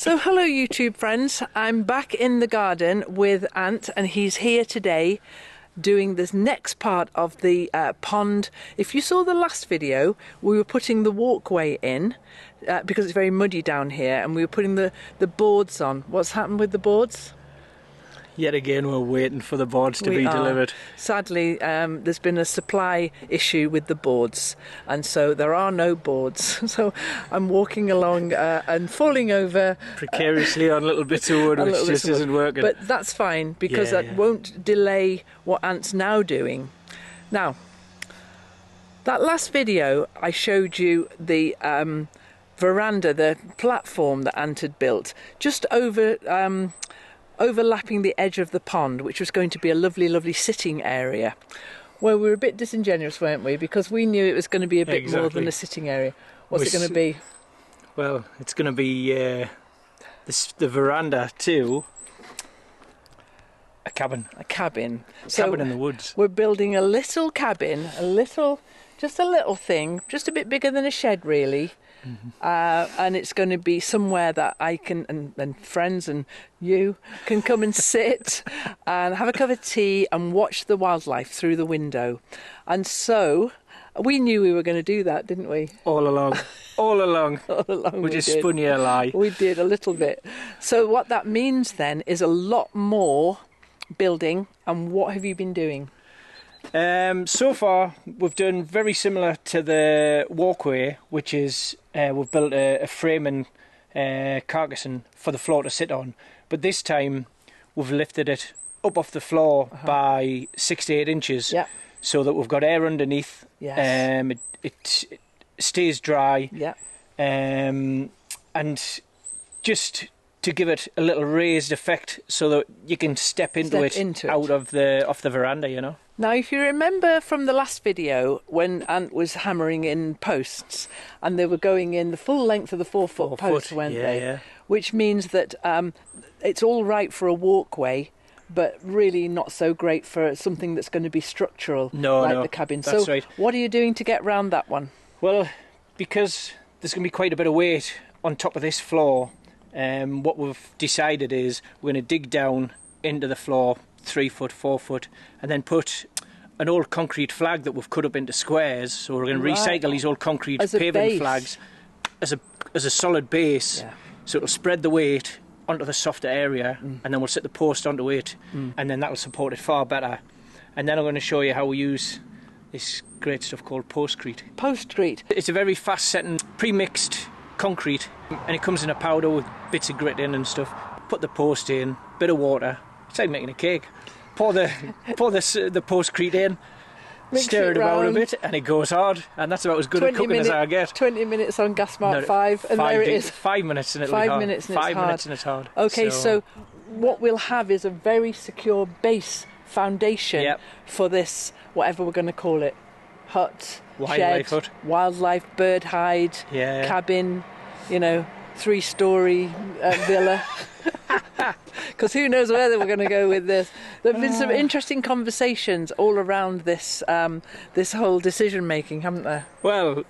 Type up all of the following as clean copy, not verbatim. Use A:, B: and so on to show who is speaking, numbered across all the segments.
A: So hello YouTube friends, I'm back in the garden with Ant and he's here today doing this next part of the pond. If you saw the last video, we were putting the walkway in because it's very muddy down here, and we were putting the boards on. What's happened with the boards?
B: Yet again, we're waiting for the boards to be delivered. Sadly,
A: there's been a supply issue with the boards, and so there are no boards. So I'm walking along and falling over
B: precariously on little bits of wood, which just isn't working.
A: But that's fine, because that won't delay what Ant's now doing. Now, that last video I showed you the veranda, the platform that Ant had built, just overlapping the edge of the pond, which was going to be a lovely, lovely sitting area. Well, we were a bit disingenuous, weren't we? Because we knew it was going to be a bit more than a sitting area. What's it going to be?
B: Well, it's going to be the veranda to a cabin.
A: A cabin.
B: Cabin in the woods.
A: We're building a little cabin, just a little thing, just a bit bigger than a shed, really. And it's going to be somewhere that I can, and friends and you can come and sit and have a cup of tea and watch the wildlife through the window. And so we knew we were going to do that, didn't we?
B: All along. All along.
A: All along.
B: We just spun you a lie.
A: We did, a little bit. So what that means then is a lot more building. And what have you been doing?
B: So far we've done very similar to the walkway, which is we've built a frame and carcasson for the floor to sit on, but this time we've lifted it up off the floor by 6 to 8 inches, so that we've got air underneath. It stays dry, and just to give it a little raised effect so that you can step into it out of off the veranda, you know.
A: Now, if you remember from the last video when Ant was hammering in posts, and they were going in the full length of the 4-foot posts, weren't they? Yeah. Which means that it's all right for a walkway, but really not so great for something that's going to be structural, like the cabin.
B: That's right.
A: What are you doing to get round that one?
B: Well, because there's going to be quite a bit of weight on top of this floor, what we've decided is we're going to dig down into the floor 3 foot, 4 foot, and then put an old concrete flag that we've cut up into squares. So we're going to recycle these old concrete paving flags as a solid base. So it'll spread the weight onto the softer area, and then we'll set the post onto it, and then that'll support it far better. And then I'm going to show you how we use this great stuff called postcrete.
A: Postcrete.
B: It's a very fast setting, pre-mixed concrete, and it comes in a powder with bits of grit in and stuff. Put the post in, bit of water. It's like making a cake. Pour the postcrete in, stir it about a bit, and it goes hard. And that's about as good at cooking as I get.
A: 20 minutes on gas mark 5, and there it is.
B: 5 minutes and it'll be hard.
A: 5 minutes and it's hard.
B: 5 minutes and it's hard.
A: Okay, so what we'll have is a very secure base foundation for this, whatever we're going to call it, hut,
B: wildlife
A: shed,
B: hut,
A: wildlife, bird hide, cabin, 3-story villa. Because who knows where we're going to go with this. There have been some interesting conversations all around this this whole decision making, haven't there?
B: Well,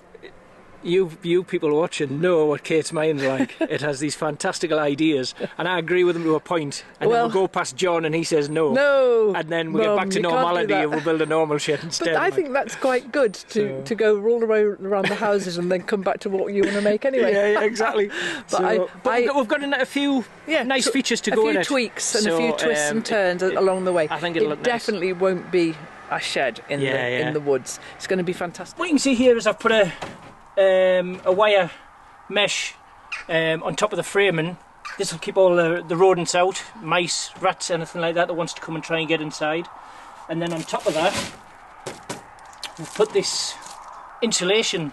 B: you people watching know what Kate's mind's like. It has these fantastical ideas, and I agree with him to a point, and then we'll go past John and he says no, and then we get back to normality and we'll build a normal shed instead.
A: But I think that's quite good to go all the way around the houses and then come back to what you want to make anyway.
B: Yeah, exactly. But we've got a few nice features to go in it.
A: A few tweaks and a few twists and turns along the way.
B: I think it'll look
A: definitely won't be a shed in the woods. It's going to be fantastic.
B: What you can see here is I've put a wire mesh on top of the framing. This will keep all the rodents out, mice, rats, anything like that wants to come and try and get inside. And then on top of that, we'll put this insulation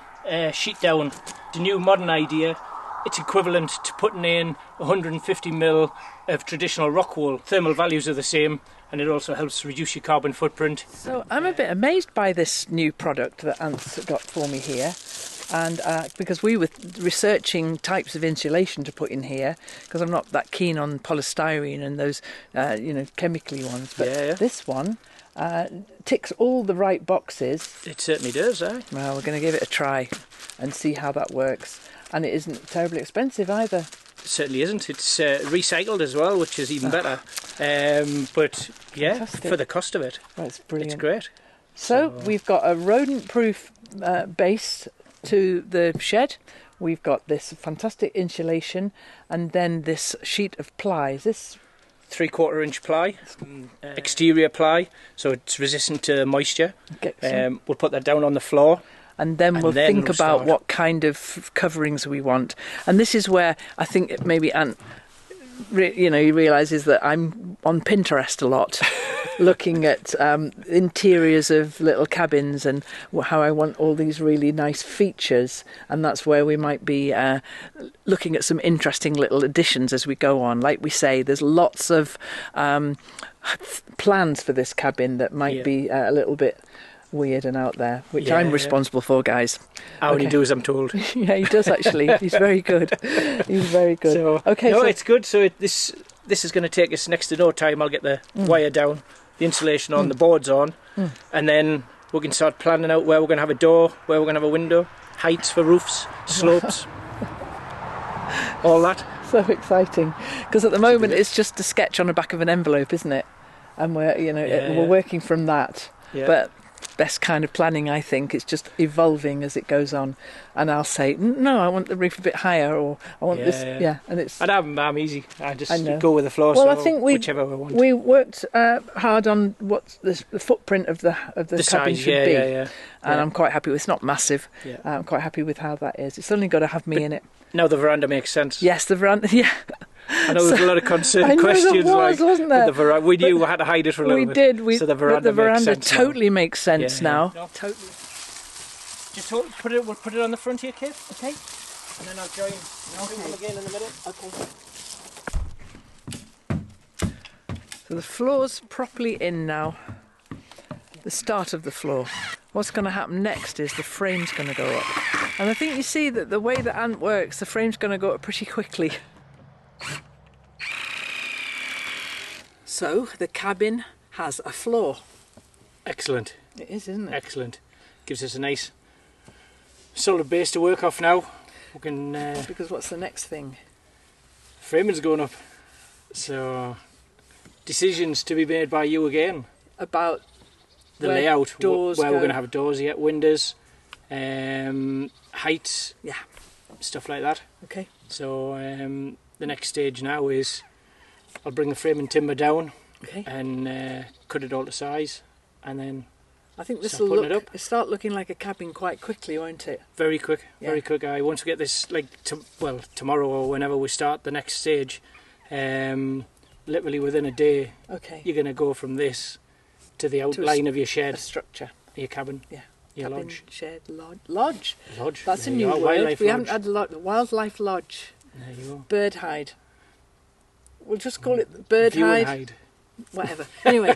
B: sheet down. It's a new modern idea. It's equivalent to putting in 150mm of traditional rock wool. Thermal values are the same, and it also helps reduce your carbon footprint.
A: So I'm a bit amazed by this new product that Ant's got for me here. And because we were researching types of insulation to put in here, because I'm not that keen on polystyrene and those, chemically ones. But this one ticks all the right boxes.
B: It certainly does, eh?
A: Well, we're going to give it a try and see how that works. And it isn't terribly expensive either.
B: certainly isn't. It's recycled as well, which is even better. But yeah,
A: Fantastic.
B: for the cost of it,
A: That's brilliant.
B: it's great.
A: So we've got a rodent-proof base to the shed. We've got this fantastic insulation, and then this sheet of ply. Is this
B: 3/4 inch ply, exterior ply, so it's resistant to moisture. We'll put that down on the floor.
A: And then we'll think about
B: start.
A: what kind of coverings we want. And this is where I think maybe Ant, he realises that I'm on Pinterest a lot, looking at interiors of little cabins and how I want all these really nice features. And that's where we might be looking at some interesting little additions as we go on. Like we say, there's lots of plans for this cabin that might be a little bit weird and out there, which I'm responsible for, guys.
B: I only do as I'm told.
A: Yeah, he does actually. He's very good. He's very good.
B: So, it's good. So this is going to take us next to no time. I'll get the wire down, the insulation on, the boards on, and then we can start planning out where we're going to have a door, where we're going to have a window, heights for roofs, slopes, all that.
A: So exciting, because at the moment it's just a sketch on the back of an envelope, isn't it? And we're working from that.
B: Yeah.
A: But best kind of planning, I think, it's just evolving as it goes on. And I'll say, no, I want the roof a bit higher, or I want this. Yeah, and it's.
B: And I'm easy. I just go with the flow.
A: Well,
B: so
A: I think
B: whichever we want.
A: We worked hard on what the footprint of the cabin
B: size,
A: should be.
B: And
A: I'm quite happy with. It's not massive.
B: Yeah.
A: I'm quite happy with how that is. It's only got to have me in it.
B: Now the veranda makes sense.
A: Yes, the veranda. Yeah.
B: I know there's a lot of concerned questions.
A: Wasn't there?
B: We knew we had to hide it for a little bit.
A: We did.
B: So the veranda
A: totally makes sense now.
B: No, totally. Just we'll put it on the front here, Kate.
A: Okay.
B: And then I'll join them again in a minute.
A: Okay. So the floor's properly in now. The start of the floor. What's going to happen next is the frame's going to go up. And I think you see that the way that Ant works, the frame's going to go up pretty quickly. So the cabin has a floor.
B: Excellent.
A: It is, isn't it?
B: Excellent. Gives us a nice solid base to work off now. We can.
A: Because what's the next thing?
B: Framing's going up. So decisions to be made by you again.
A: About
B: the layout,
A: doors
B: where we're going to have doors, windows, heights, stuff like that.
A: Okay.
B: So the next stage now is I'll bring the frame and timber down and cut it all to size, and then
A: I think this will start looking like a cabin quite quickly, won't it?
B: Very quick, very quick. Once we get this, tomorrow or whenever we start the next stage, literally within a day, you're going to go from this to the outline of your shed,
A: a structure,
B: your cabin, your
A: cabin,
B: lodge,
A: shed, lodge. That's a new word.
B: Wildlife
A: we
B: lodge.
A: haven't had wildlife lodge.
B: There you go.
A: Bird hide. We'll just call it bird hide. Whatever. Anyway,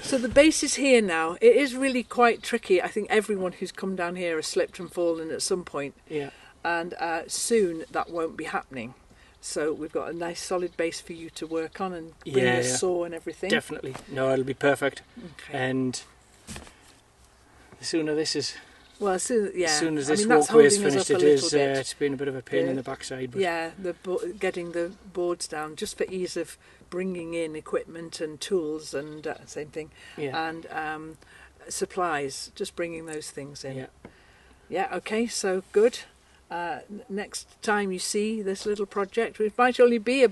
A: so the base is here now. It is really quite tricky. I think everyone who's come down here has slipped and fallen at some point.
B: Yeah.
A: And soon that won't be happening. So we've got a nice solid base for you to work on and bring a saw and everything.
B: Definitely. No, it'll be perfect. Okay. And the sooner this is...
A: Well, as soon
B: as this walkway is finished, it's been a bit of a pain in the backside. But
A: getting the boards down, just for ease of bringing in equipment and tools and same thing. Yeah. And supplies, just bringing those things in. Yeah, okay, so good. Next time you see this little project, which might only be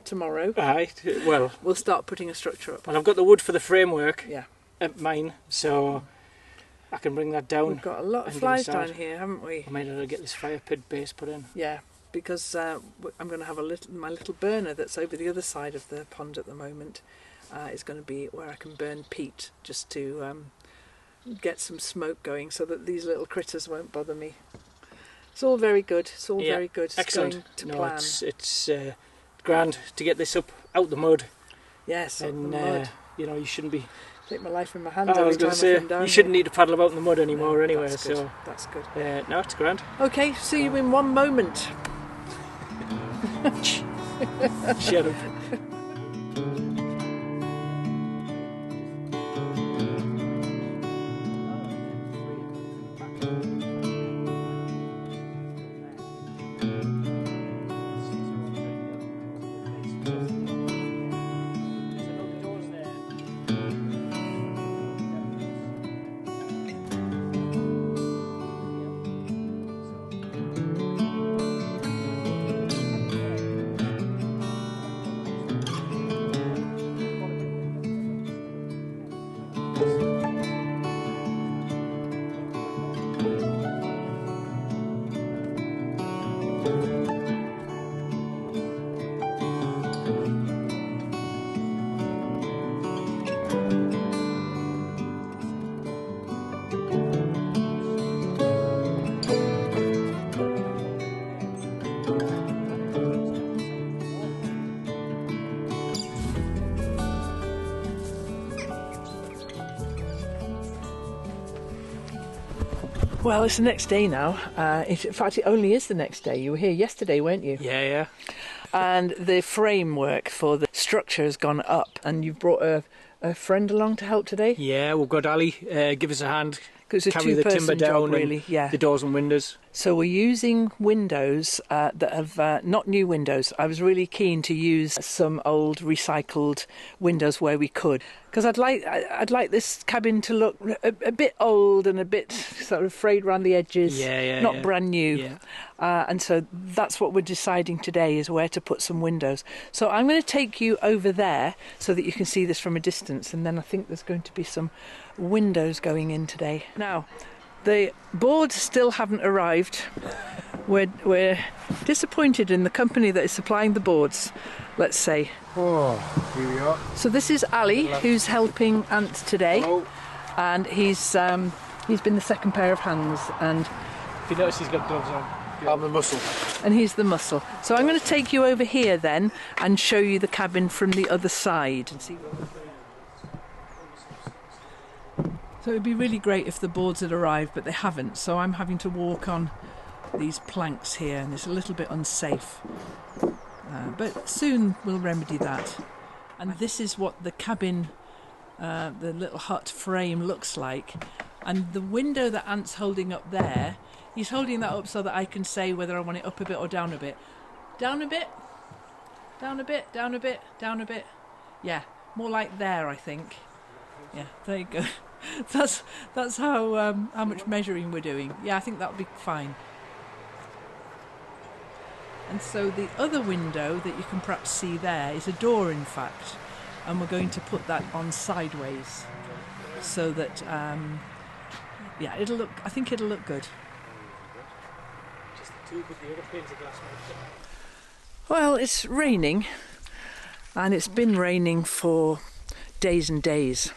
A: tomorrow.
B: Right. Well,
A: we'll start putting a structure up.
B: Well, I've got the wood for the framework.
A: Yeah.
B: At mine, so I can bring that down.
A: We've got a lot of flies down here, haven't we?
B: I might have to get this fire pit base put in.
A: Yeah, because I'm going to have my little burner that's over the other side of the pond at the moment. Is going to be where I can burn peat just to get some smoke going, so that these little critters won't bother me. It's all very good. It's all very good. It's
B: excellent.
A: Going to plan.
B: It's grand to get this up out the mud.
A: Yes,
B: and
A: the mud.
B: You shouldn't be.
A: Take my life in my hands.
B: I was going to say you shouldn't need to paddle about in the mud anymore anyway.
A: That's
B: so
A: good. That's good.
B: No, it's grand.
A: Okay, see you in one moment.
B: Shut up.
A: Well, it's the next day now. In fact, it only is the next day. You were here yesterday, weren't you?
B: Yeah, yeah.
A: And the framework for the structure has gone up, and you've brought a friend along to help today?
B: Yeah, we've got Ali give us a hand,
A: Because it's a
B: carry the timber
A: two-person
B: down
A: job, really. Yeah.
B: the doors and windows.
A: So we're using windows that have not new windows. I was really keen to use some old recycled windows where we could, because I'd like this cabin to look a bit old and a bit sort of frayed around the edges. Not brand new.
B: Yeah.
A: And so that's what we're deciding today, is where to put some windows. So I'm going to take you over there so that you can see this from a distance, and then I think there's going to be some windows going in today. Now, the boards still haven't arrived. We're disappointed in the company that is supplying the boards, let's say.
C: Oh, here we are.
A: So this is Ali, who's helping Ant today.
C: Hello.
A: And he's been the second pair of hands, and
B: If you notice, he's got gloves on.
C: I'm the muscle.
A: and he's the muscle. So I'm going to take you over here then and show you the cabin from the other side. So it'd be really great if the boards had arrived, but they haven't. So I'm having to walk on these planks here, and it's a little bit unsafe. But soon we'll remedy that. And this is what the cabin, the little hut frame looks like. And the window that Ant's holding up there, he's holding that up so that I can say whether I want it up a bit or down a bit. Down a bit, down a bit, down a bit, down a bit. Yeah, more like there, I think. Yeah, there you go. That's how much measuring we're doing. Yeah, I think that'll be fine. And so the other window that you can perhaps see there is a door, in fact, and we're going to put that on sideways, so that yeah, it'll look. I think it'll look good.
B: Just the two, but the other panes of glass.
A: Well, it's raining, and it's been raining for days and days.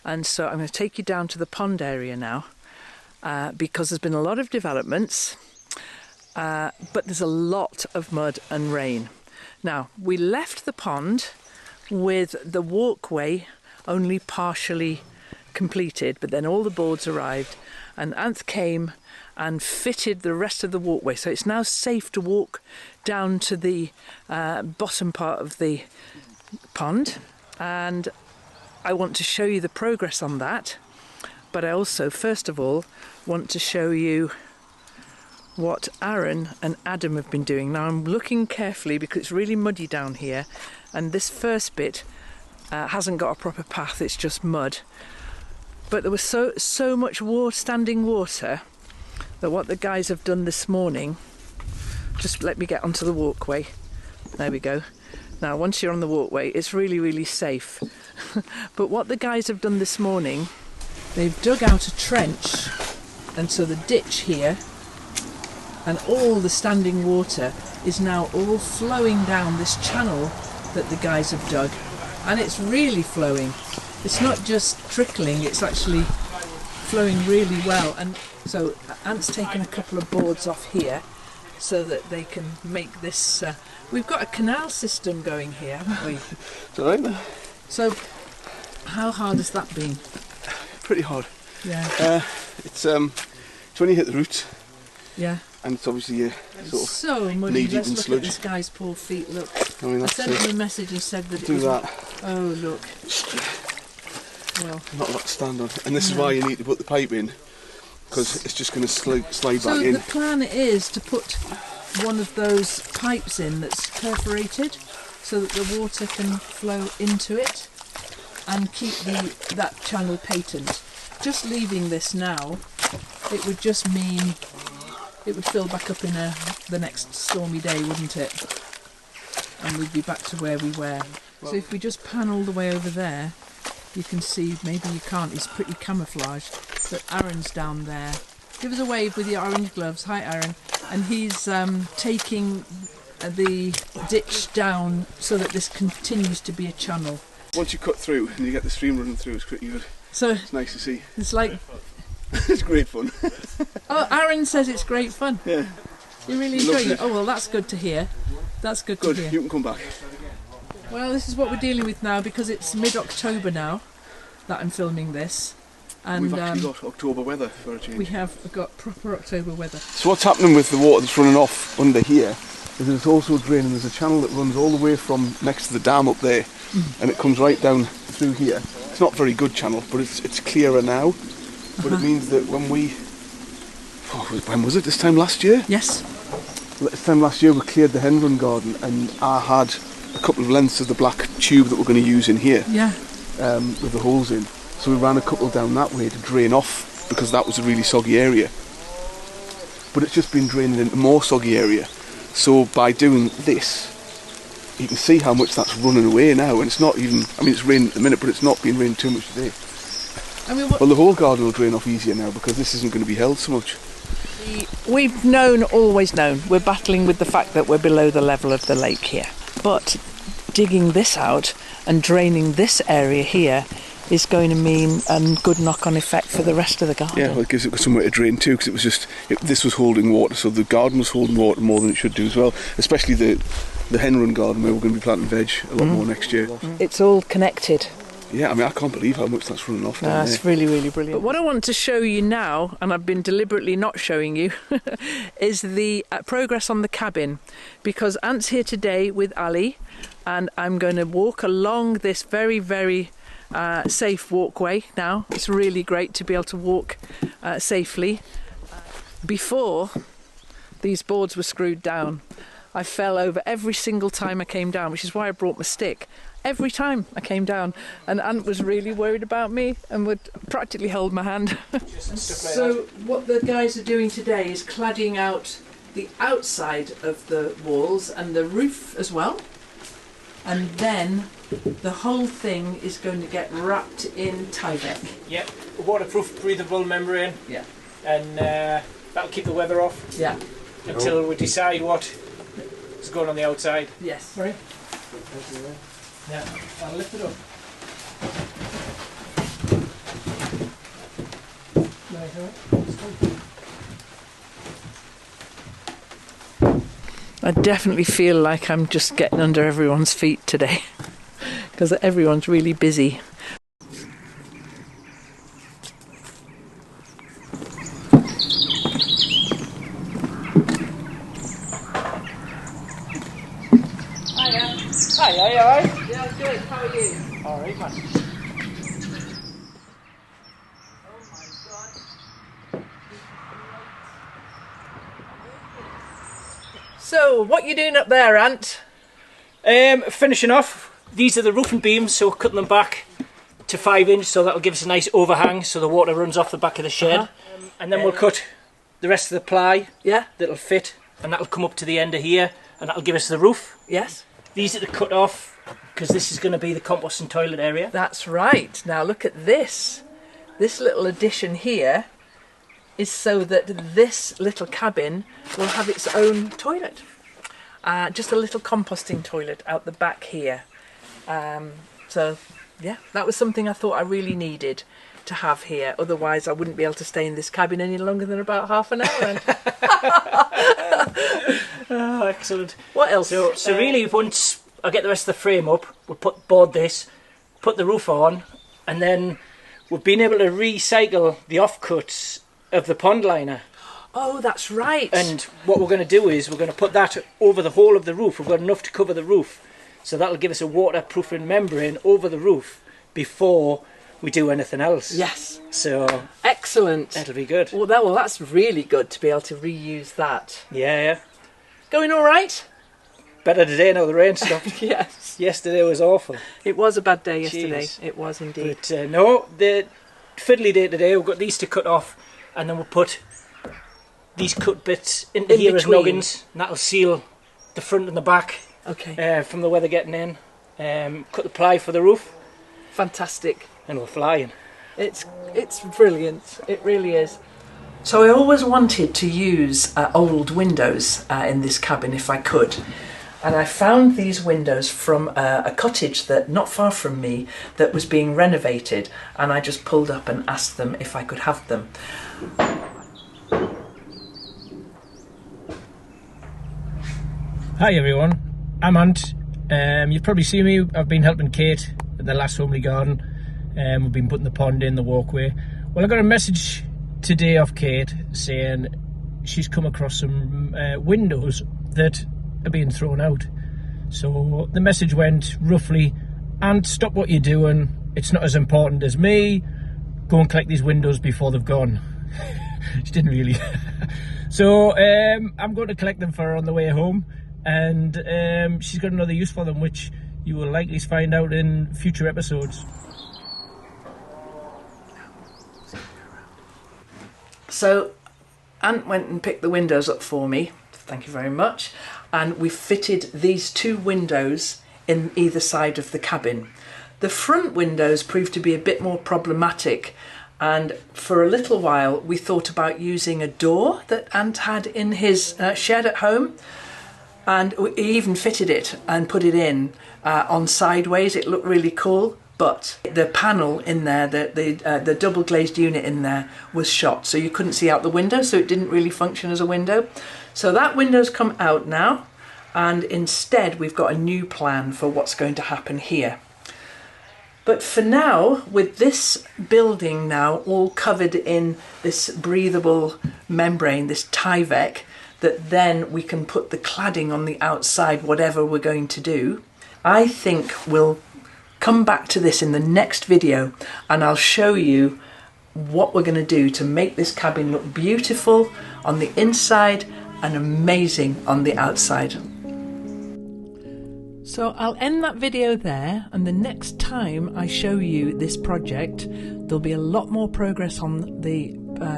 A: And so I'm going to take you down to the pond area now, because there's been a lot of developments, but there's a lot of mud and rain. Now, we left the pond with the walkway only partially completed, but then all the boards arrived, and Anth came and fitted the rest of the walkway. So it's now safe to walk down to the bottom part of the pond, and I want to show you the progress on that, but I also, first of all, want to show you what Arran and Adam have been doing. Now, I'm looking carefully because it's really muddy down here, and this first bit hasn't got a proper path, it's just mud. But there was so much standing water that what the guys have done this morning, just let me get onto the walkway. There we go. Now, once you're on the walkway, it's really, really safe. But what the guys have done this morning, they've dug out a trench, and so the ditch here and all the standing water is now all flowing down this channel that the guys have dug, and it's really flowing. It's not just trickling, it's actually flowing really well. And so Ant's taken a couple of boards off here so that they can make this. We've got a canal system going here, haven't we?
C: It's all right now.
A: So, how hard has that been?
C: Pretty hard.
A: Yeah.
C: It's when you hit the roots,
A: Yeah.
C: and it's obviously sort of
A: So muddy.
C: knee-deep
A: Let's
C: in
A: look at
C: sludge.
A: this guy's poor feet. Look.
C: I mean,
A: I
C: that's
A: sent him a message and said that it
C: do
A: was.
C: that.
A: Oh look. Well.
C: Not a lot to stand on, and this is why you need to put the pipe in, because it's just going to slide
A: So
C: back in.
A: the plan is to put one of those pipes in that's perforated, so that the water can flow into it and keep that channel patent. Just leaving this now, it would just mean it would fill back up in the next stormy day, wouldn't it? And we'd be back to where we were. So if we just pan all the way over there, you can see, maybe you can't, it's pretty camouflaged, but Aaron's down there. Give us a wave with your orange gloves. Hi, Aaron. And he's taking the ditch down so that this continues to be a channel.
C: Once you cut through and you get the stream running through, it's pretty good.
A: So
C: It's nice to see.
A: it's like,
C: It's great fun.
A: oh, Aaron says it's great fun.
C: Yeah.
A: You really
C: Loves
A: enjoy it.
C: it.
A: Oh, well, that's good to hear. That's good
C: Good.
A: to hear.
C: You can come back.
A: Well, this is what we're dealing with now, because it's mid-October now that I'm filming this. And
C: we've actually got October weather for a change.
A: we have got proper October weather.
C: So what's happening with the water that's running off under here is that it's also draining. There's a channel that runs all the way from next to the dam up there, and it comes right down through here. It's not a very good channel, but it's clearer now. But it means that when was it? This time last year?
A: Yes.
C: This time last year we cleared the hen run garden, and I had a couple of lengths of the black tube that we're going to use in here,
A: Yeah.
C: with the holes in. So we ran a couple down that way to drain off, because that was a really soggy area. But it's just been draining into more soggy area. So by doing this, you can see how much that's running away now, and it's not even, I mean, it's raining at the minute, but it's not been raining too much today.
A: I mean,
C: Well, the whole garden will drain off easier now, because this isn't going to be held so much.
A: we've always known, we're battling with the fact that we're below the level of the lake here. But digging this out and draining this area here is going to mean a good knock-on effect for the rest of the garden.
C: Yeah, well, it gives it somewhere to drain too, because it was just, this was holding water, so the garden was holding water more than it should do as well, especially the hen run garden where we're going to be planting veg a lot more next year.
A: It's all connected.
C: Yeah, I mean, I can't believe how much that's running off down
A: That's
C: there.
A: really, really brilliant. But what I want to show you now, and I've been deliberately not showing you, is the progress on the cabin. Because Ant's here today with Ali, and I'm going to walk along this very, very safe walkway now. It's really great to be able to walk safely. Before these boards were screwed down, I fell over every single time I came down, which is why I brought my stick. Every time I came down, and Ant was really worried about me and would practically hold my hand. So what the guys are doing today is cladding out the outside of the walls and the roof as well, and then the whole thing is going to get wrapped in Tyvek.
B: Yep, waterproof, breathable membrane.
A: Yeah.
B: And that'll keep the weather off.
A: Yeah.
B: Until we decide what is going on the outside.
A: Yes.
B: Right. Yeah, I'll lift it up.
A: I definitely feel like I'm just getting under everyone's feet today because everyone's really busy.
B: Hi, are you alright?
A: Yeah, good. How are you?
B: Alright, man.
A: So, what you doing up there, Ant?
B: Finishing off, these are the roofing beams, so we're cutting them back to 5 inch, so that'll give us a nice overhang so the water runs off the back of the shed. And then we'll cut the rest of the ply that'll fit, and that'll come up to the end of here, and that'll give us the roof.
A: Yes.
B: These are to cut off because this is going to be the compost and toilet area.
A: That's right. Now look at this. This little addition here is so that this little cabin will have its own toilet. Just a little composting toilet out the back here. So yeah, that was something I thought I really needed to have here. Otherwise I wouldn't be able to stay in this cabin any longer than about half an hour.
B: Oh, excellent.
A: What else?
B: So really, once I get the rest of the frame up, we'll board this, put the roof on, and then we've been able to recycle the offcuts of the pond liner.
A: Oh, that's right.
B: And what we're going to do is we're going to put that over the whole of the roof. We've got enough to cover the roof, so that'll give us a waterproofing membrane over the roof before we do anything else.
A: Yes.
B: So
A: excellent.
B: That'll be good.
A: Well, that's really good to be able to reuse that.
B: Yeah.
A: Going all right?
B: Better today now the rain stopped.
A: Yes.
B: Yesterday was awful.
A: It was a bad day yesterday.
B: Jeez.
A: It was indeed.
B: But no, the fiddly day today, we've got these to cut off, and then we'll put these cut bits into here as noggins, and that'll seal the front and the back.
A: Okay.
B: From the weather getting in. Cut the ply for the roof.
A: Fantastic.
B: And we're flying.
A: It's brilliant. It really is. So I always wanted to use old windows in this cabin if I could. And I found these windows from a cottage that not far from me that was being renovated, and I just pulled up and asked them if I could have them.
B: Hi everyone, I'm Ant. You've probably seen me. I've been helping Kate at the last homely garden. We've been putting the pond in, the walkway. Well, I got a message today off Kate saying she's come across some windows that are being thrown out. So the message went roughly, "And stop what you're doing. It's not as important as me. Go and collect these windows before they've gone." She didn't really. So I'm going to collect them for her on the way home, and she's got another use for them, which you will likely find out in future episodes.
A: So Ant went and picked the windows up for me, thank you very much, and we fitted these 2 windows in either side of the cabin. The front windows proved to be a bit more problematic, and for a little while we thought about using a door that Ant had in his shed at home, and we even fitted it and put it in on sideways. It looked really cool. But the panel in there, the double glazed unit in there was shot, so you couldn't see out the window, so it didn't really function as a window. So that window's come out now, and instead we've got a new plan for what's going to happen here. But for now, with this building now all covered in this breathable membrane, this Tyvek, that then we can put the cladding on the outside, whatever we're going to do, I think we'll come back to this in the next video, and I'll show you what we're going to do to make this cabin look beautiful on the inside and amazing on the outside. So I'll end that video there, and the next time I show you this project there'll be a lot more progress on the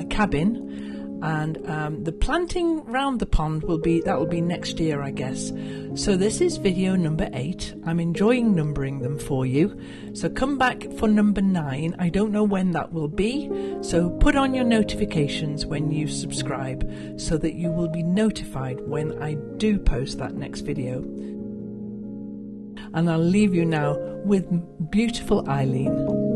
A: cabin, and the planting round the pond will be next year, I guess. So this is video number 8. I'm enjoying numbering them for you, so come back for number 9. I don't know when that will be, so put on your notifications when you subscribe so that you will be notified when I do post that next video. And I'll leave you now with beautiful Eileen.